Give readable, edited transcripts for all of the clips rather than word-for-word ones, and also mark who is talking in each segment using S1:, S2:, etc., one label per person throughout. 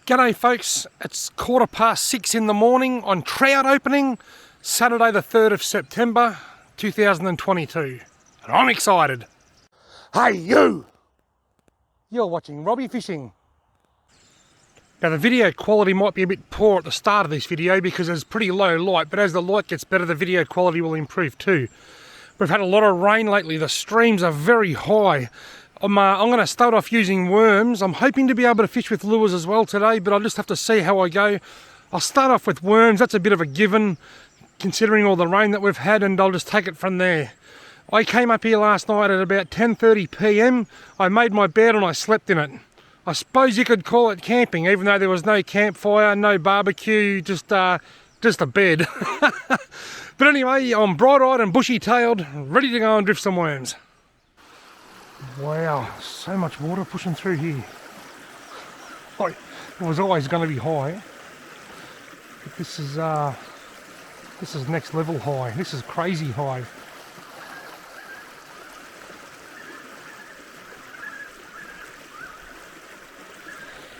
S1: G'day folks, it's 6:15 in the morning on Trout opening, Saturday the 3rd of September 2022. And I'm excited. Hey you! You're watching Robbie Fishing. Now the video quality might be a bit poor at the start of this video because there's pretty low light, but as the light gets better the video quality will improve too. We've had a lot of rain lately, the streams are very high. I'm going to start off using worms. I'm hoping to be able to fish with lures as well today, but I'll just have to see how I go. I'll start off with worms, that's a bit of a given considering all the rain that we've had, and I'll just take it from there. I came up here last night at about 10:30 PM. I made my bed and I slept in it. I suppose you could call it camping, even though there was no campfire, no barbecue, just a bed. But anyway, I'm bright-eyed and bushy-tailed, ready to go and drift some worms. Wow, so much water pushing through here. It was always going to be high, but this is next level high. This is crazy high.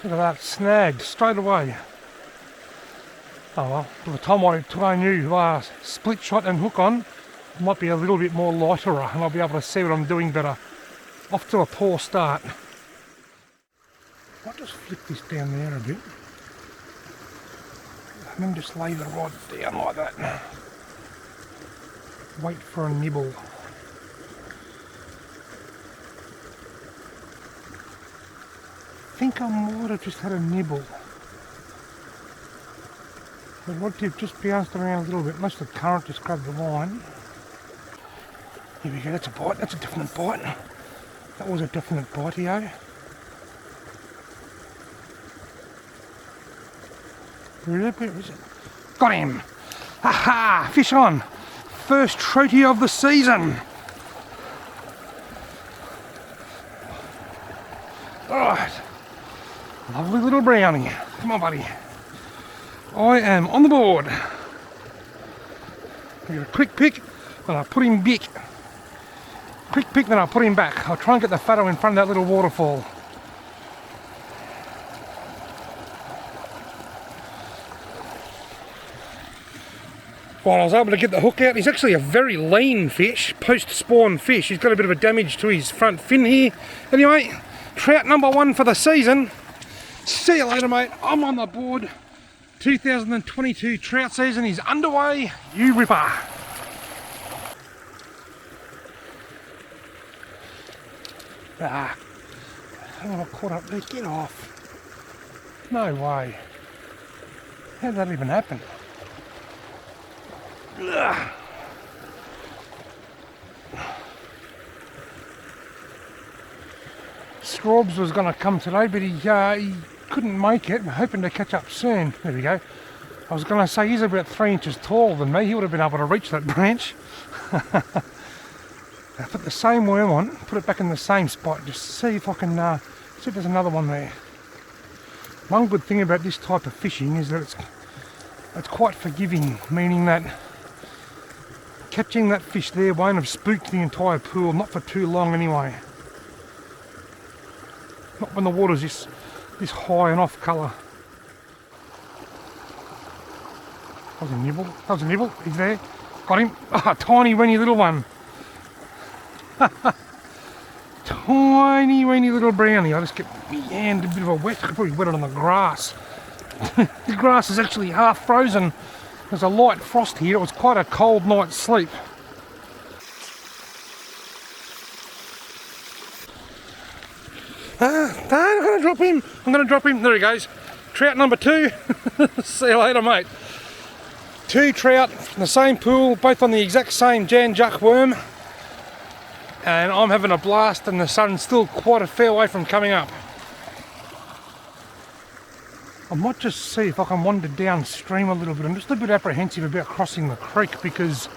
S1: Look at that, snagged straight away. Oh well, by the time I knew split shot and hook on, it might be a little bit more lighter and I'll be able to see what I'm doing better. Off to a poor start. I'll just flick this down there a bit. And then just lay the rod down like that. Wait for a nibble. I think I might have just had a nibble. The rod tip just bounced around a little bit, unless the current just grabbed the line. Here we go, that's a bite, that's a definite bite. That was a definite bitey-o. Where is it? Got him! Aha! Fish on! First Troutie of the season! Alright. Lovely little brownie. Come on, buddy. I am on the board. I get a quick pick and I put him back. Quick pick, then I'll put him back. I'll try and get the fatto in front of that little waterfall. Well, I was able to get the hook out. He's actually a very lean fish, post-spawn fish. He's got a bit of a damage to his front fin here. Anyway, trout number 1 for the season. See you later, mate. I'm on the board. 2022 trout season is underway. You ripper. I don't want to caught up there. Get off. No way. How did that even happen? Ugh. Straubs was going to come today, but he couldn't make it. I'm hoping to catch up soon. There we go. I was going to say he's about 3 inches taller than me. He would have been able to reach that branch. I put the same worm on, put it back in the same spot, just see if I can see if there's another one there. One good thing about this type of fishing is that it's quite forgiving, meaning that catching that fish there won't have spooked the entire pool, not for too long anyway. Not when the water's this high and off colour. That was a nibble, that was a nibble, he's there, got him, tiny weeny little one. Tiny weeny little brownie. I just get my hand a bit of a wet. I could probably wet it on the grass. The grass is actually half frozen. There's a light frost here. It was quite a cold night's sleep. I'm going to drop him. I'm going to drop him. There he goes. Trout number 2. See you later, mate. 2 trout in the same pool, both on the exact same Jan Juck worm. And I'm having a blast and the sun's still quite a fair way from coming up. I might just see if I can wander downstream a little bit. I'm just a bit apprehensive about crossing the creek because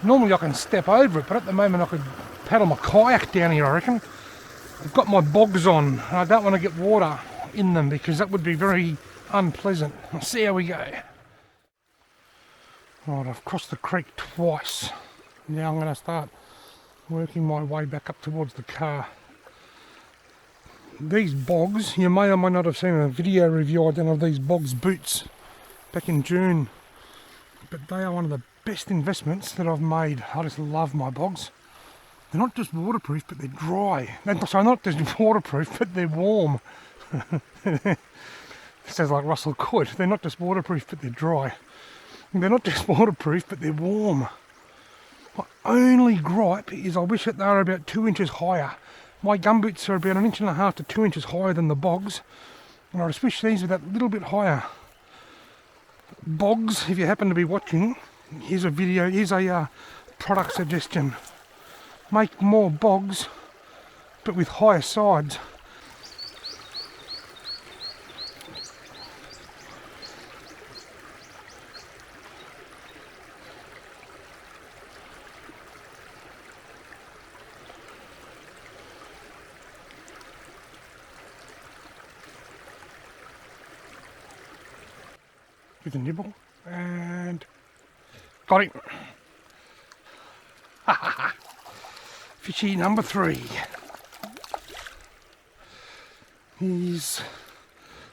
S1: normally I can step over it, but at the moment I could paddle my kayak down here, I reckon. I've got my bogs on and I don't want to get water in them because that would be very unpleasant. We'll see how we go. Right, I've crossed the creek twice. Now I'm going to start working my way back up towards the car. These bogs, you may or may not have seen a video review I done of these bogs boots back in June, but they are one of the best investments that I've made. I just love my bogs. They're not just waterproof, but they're dry. Sorry, not just waterproof, but they're warm. It sounds like Russell Court. They're not just waterproof, but they're dry. They're not just waterproof, but they're warm. My only gripe is I wish that they were about 2 inches higher. My gumboots are about 1.5 inches to 2 inches higher than the bogs, and I just wish these were that little bit higher. Bogs, if you happen to be watching, here's a product suggestion. Make more bogs, but with higher sides. With a nibble, and got it. Fishy number 3. He's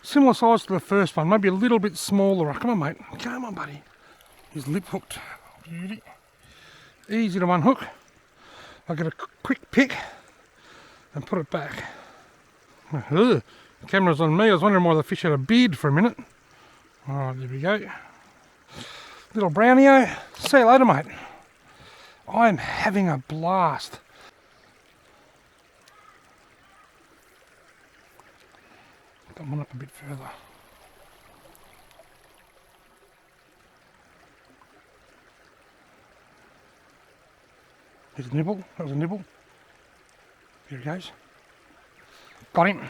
S1: similar size to the first one, maybe a little bit smaller. Come on, mate. Come on, buddy. He's lip hooked. Beauty. Easy to unhook. I'll get a quick pick and put it back. Ugh, the camera's on me. I was wondering why the fish had a beard for a minute. Alright, there we go. Little brownio. See you later, mate. I'm having a blast. Got one up a bit further. There's a nibble. That was a nibble. Here he goes. Got him.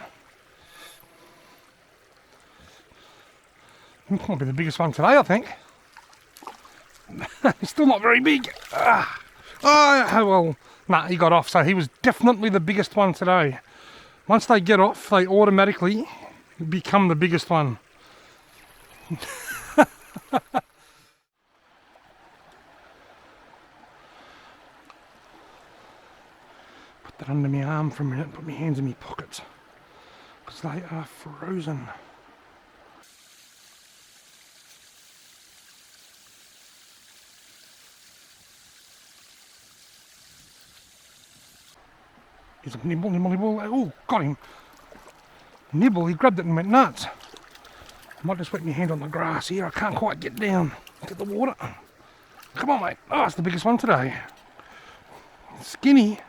S1: Might be the biggest one today, I think. He's still not very big. Oh, well, nah, he got off, so he was definitely the biggest one today. Once they get off, they automatically become the biggest one. Put that under my arm for a minute, put my hands in my pockets, because they are frozen. He's a nibble, nibble, nibble. Oh, got him. Nibble, he grabbed it and went nuts. I might just wet my hand on the grass here. I can't quite get down to the water. Come on, mate. Oh, it's the biggest one today. Skinny.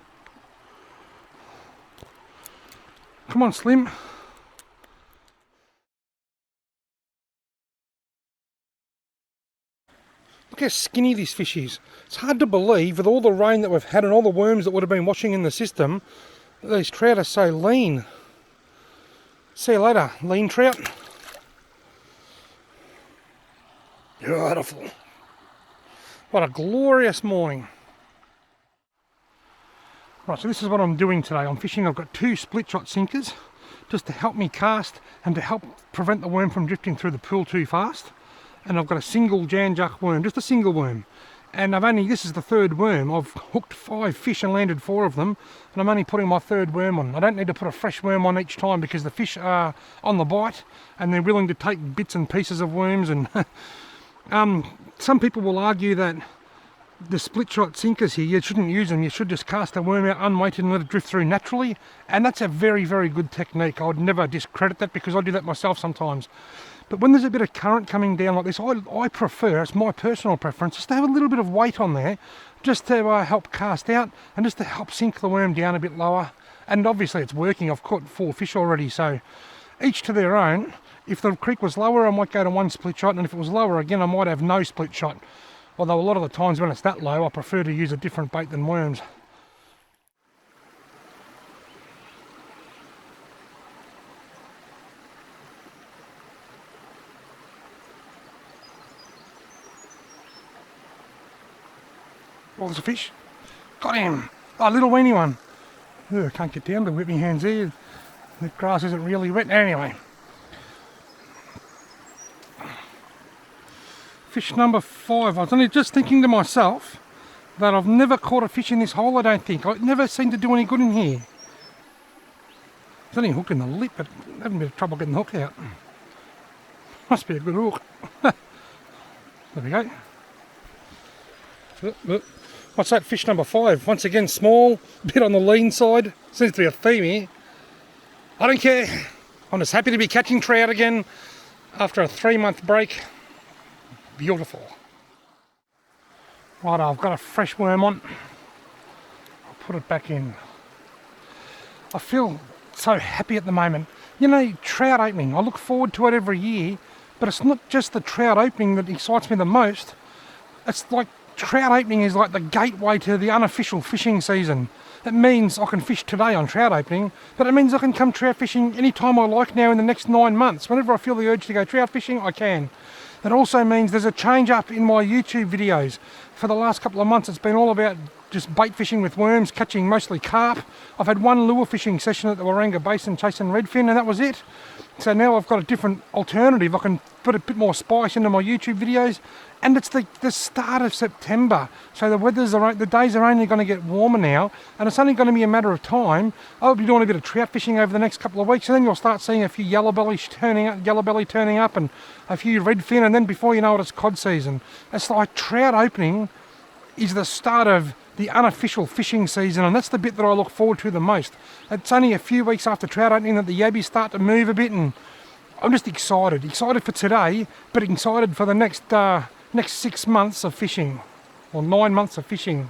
S1: Come on, Slim. Look how skinny this fish is. It's hard to believe, with all the rain that we've had and all the worms that would have been washing in the system, that these trout are so lean. See you later, lean trout. Beautiful. What a glorious morning. Right, so this is what I'm doing today. I'm fishing. I've got 2 split shot sinkers just to help me cast and to help prevent the worm from drifting through the pool too fast. And I've got a single Jan Juck worm, just a single worm. And this is the 3rd worm. I've hooked 5 fish and landed 4 of them, and I'm only putting my 3rd worm on. I don't need to put a fresh worm on each time because the fish are on the bite and they're willing to take bits and pieces of worms. And some people will argue that the split shot sinkers here, you shouldn't use them. You should just cast a worm out unweighted and let it drift through naturally. And that's a very, very good technique. I would never discredit that because I do that myself sometimes. But when there's a bit of current coming down like this, I prefer, it's my personal preference, just to have a little bit of weight on there, just to help cast out and just to help sink the worm down a bit lower. And obviously it's working. I've caught 4 fish already, so each to their own. If the creek was lower, I might go to 1 split shot, and if it was lower again, I might have no split shot. Although a lot of the times when it's that low, I prefer to use a different bait than worms. Oh, there's a fish. Got him. Oh, little weeny one. Ugh, I can't get down to wet my hands here. The grass isn't really wet. Anyway. Fish number 5. I was only just thinking to myself that I've never caught a fish in this hole, I don't think. I never seem to do any good in here. It's only hooked in the lip, but I'm having a bit of trouble getting the hook out. Must be a good hook. There we go. What's that? Fish number 5. Once again, small, a bit on the lean side. Seems to be a theme here. I don't care. I'm just happy to be catching trout again after a 3-month break. Beautiful. Right, I've got a fresh worm on. I'll put it back in. I feel so happy at the moment. You know, trout opening, I look forward to it every year, but it's not just the trout opening that excites me the most. It's like trout opening is like the gateway to the unofficial fishing season. It means I can fish today on trout opening, but it means I can come trout fishing anytime I like now in the next 9 months. Whenever I feel the urge to go trout fishing, I can. It also means there's a change up in my YouTube videos. For the last couple of months, it's been all about just bait fishing with worms, catching mostly carp. I've had one lure fishing session at the Waranga Basin chasing redfin, and that was it. So now I've got a different alternative. I can put a bit more spice into my YouTube videos, and it's the start of September. So the days are only going to get warmer now, and it's only going to be a matter of time. I'll be doing a bit of trout fishing over the next couple of weeks, and then you'll start seeing a few yellow belly turning up, and a few redfin, and then before you know it, it's cod season. It's like trout opening is the start of the unofficial fishing season, and that's the bit that I look forward to the most. It's only a few weeks after trout opening that the yabbies start to move a bit, and I'm just excited for today, but excited for the next 6 months of fishing, or 9 months of fishing.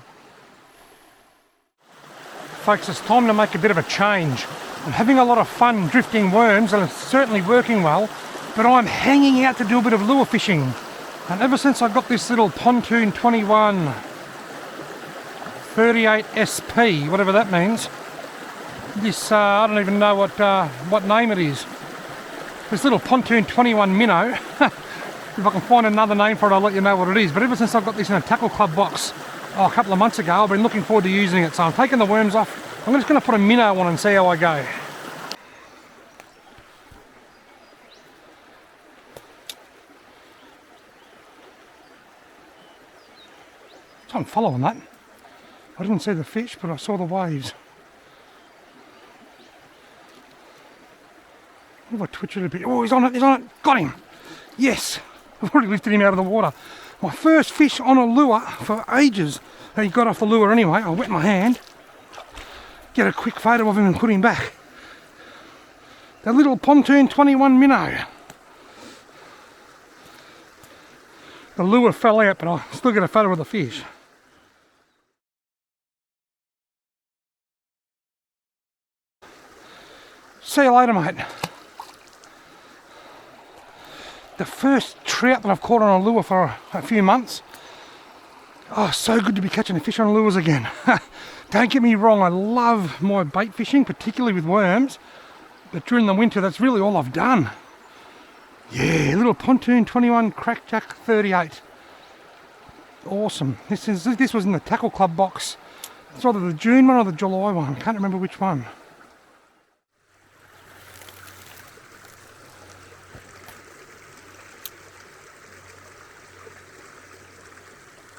S1: Folks, it's time to make a bit of a change. I'm having a lot of fun drifting worms, and it's certainly working well, but I'm hanging out to do a bit of lure fishing. And ever since I got this little Pontoon 21 38 SP, whatever that means. This, I don't even know what name it is. This little Pontoon 21 minnow. If I can find another name for it, I'll let you know what it is. But ever since I got this in a tackle club box a couple of months ago, I've been looking forward to using it. So I'm taking the worms off. I'm just going to put a minnow on and see how I go. So I'm following that. I didn't see the fish, but I saw the waves. If I twitch it a bit. Oh, he's on it, got him. Yes, I've already lifted him out of the water. My first fish on a lure for ages. He got off the lure anyway. I wet my hand, get a quick photo of him and put him back. The little Pontoon 21 minnow. The lure fell out, but I still get a photo of the fish. See you later, mate. The first trout that I've caught on a lure for a few months. Oh, so good to be catching fish on lures again. Don't get me wrong, I love my bait fishing, particularly with worms. But during the winter, that's really all I've done. Yeah, little Pontoon 21 Crackjack 38. Awesome. This was in the tackle club box. It's either the June one or the July one. I can't remember which one.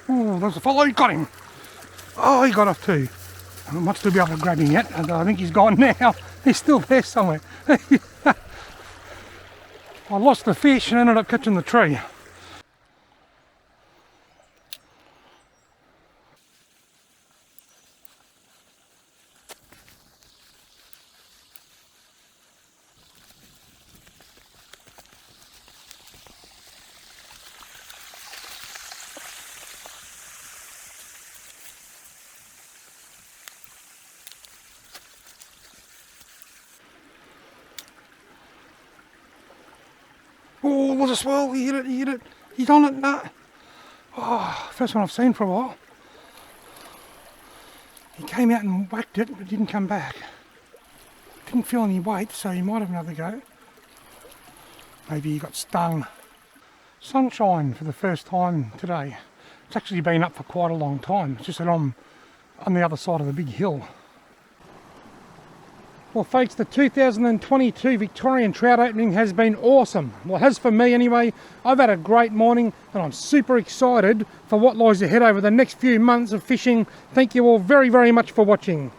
S1: Oh, there's a fellow, he got him. Oh, he got off too. I might still be able to grab him yet. I think he's gone now. He's still there somewhere. I lost the fish and ended up catching the tree. Oh, there's a swirl, he hit it, he's on it, nah. Oh, first one I've seen for a while. He came out and whacked it, but didn't come back. Didn't feel any weight, so he might have another go. Maybe he got stung. Sunshine for the first time today. It's actually been up for quite a long time. It's just that I'm on the other side of the big hill. Well folks, the 2022 Victorian trout opening has been awesome. Well, it has for me anyway. I've had a great morning and I'm super excited for what lies ahead over the next few months of fishing. Thank you all very, very much for watching.